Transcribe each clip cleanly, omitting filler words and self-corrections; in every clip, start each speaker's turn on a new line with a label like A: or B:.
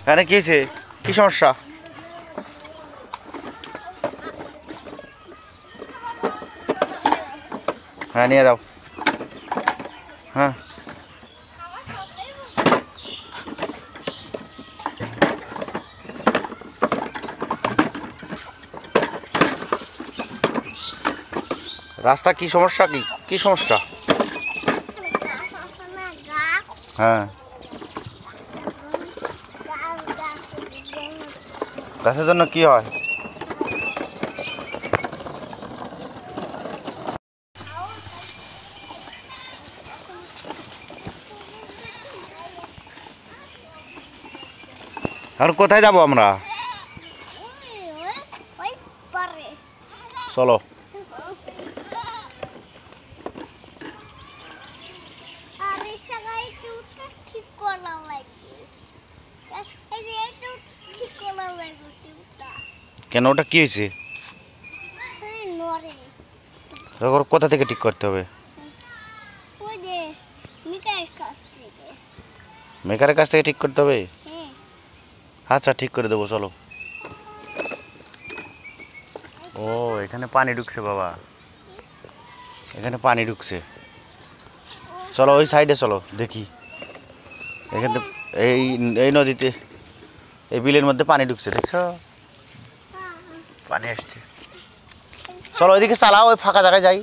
A: এখানে কি হয়েছে? কি সমস্যা? হ্যাঁ নিয়ে যাও। হ্যাঁ রাস্তা কি সমস্যা? কি কি সমস্যা? হ্যাঁ গাছের জন্য কি হয়? আর কোথায় যাব আমরা? চলো। কেন, ওটা কি হয়েছে? কোথা থেকে ঠিক করতে হবে? মেকারের কাছ থেকে ঠিক করতে হবে? আচ্ছা ঠিক করে দেবো, চলো। ও এখানে পানি ঢুকছে বাবা, এখানে পানি ঢুকছে। চলো ওই সাইডে চলো, দেখি। এখানে এই এই নদীতে, এই বিলের মধ্যে পানি ঢুকছে, দেখছো? পানি আসছে। চলো ওইদিকে চালাও, ওই ফাঁকা জায়গায় যাই।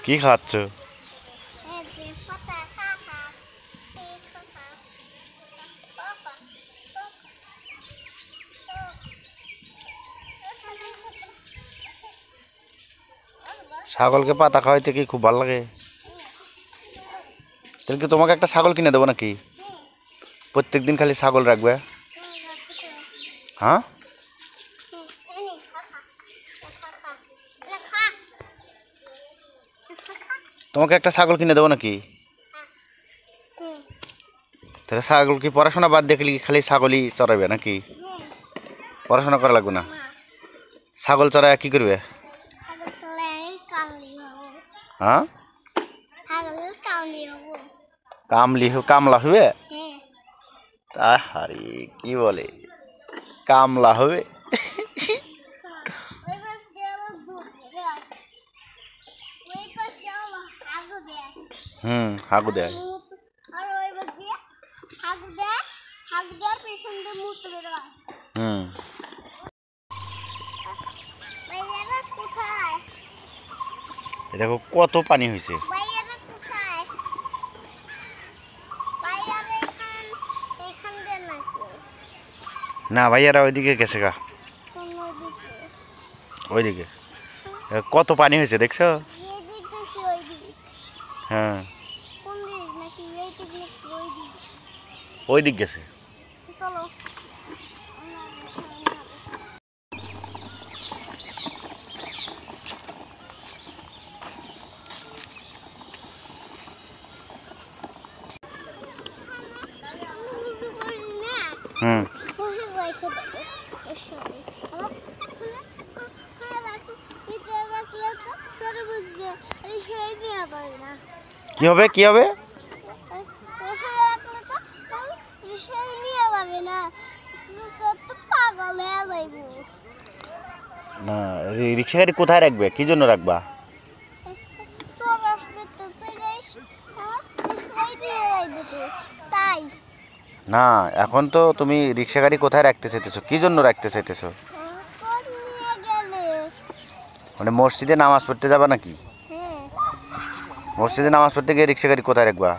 A: কি খাচ্ছ? ছাগলকে পাতা খাওয়াইতে কি খুব ভালো লাগে? তাহলে কি তোমাকে একটা ছাগল কিনে দেবো নাকি? প্রত্যেক দিন খালি ছাগল রাখবে? হ্যাঁ তোমাকে একটা ছাগল কিনে দেবো নাকি? তাহলে ছাগল কি পড়াশোনা বাদ দেখলি খালি ছাগলই চড়াবে নাকি? পড়াশোনা করা লাগবে না? ছাগল চড়ায় কি করবে? হ্যাঁ কামলা হবে? আরে কি বলে, কামলা হবে? হাগু দেয়। দেখো কত পানি হয়েছে। না ভাইয়ারা ওইদিকে গেছে গা, ওইদিকে কত পানি হয়েছে দেখছো? হ্যাঁ ওই দিক গেছে। কি হবে কি হবে? না রিক্সা গাড়ি কোথায় রাখবে, কি জন্য রাখবা? না এখন তো তুমি রিক্সা গাড়ি কোথায় রাখতে চাইতেছো, কি জন্য রাখতে চাইতেছো? মানে মসজিদে নামাজ পড়তে যাবা নাকি? মসজিদে নামাজ পড়তে গিয়ে রিক্সা গাড়ি কোথায় রাখবা?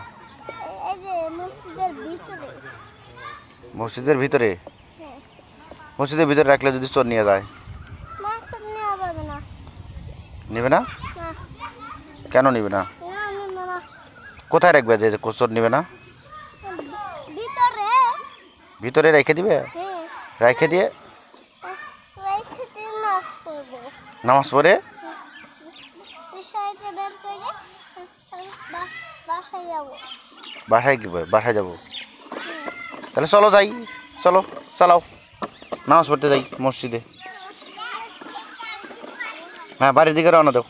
A: মসজিদের ভিতরে? মসজিদের ভিতরে রাখলে যদি চোর নিয়ে যায়? নিবে না? কেন নিবে না? কোথায় রাখবে যে চোর নিবে না? ভিতরে রেখে দিবে? রেখে দিয়ে নামাজ পড়ে বাসায় কি বাসায় যাবো? তাহলে চলো যাই, চলো চালাও, নামাজ পড়তে যাই মসজিদে। হ্যাঁ বাড়ির দিকে রওনা দাও।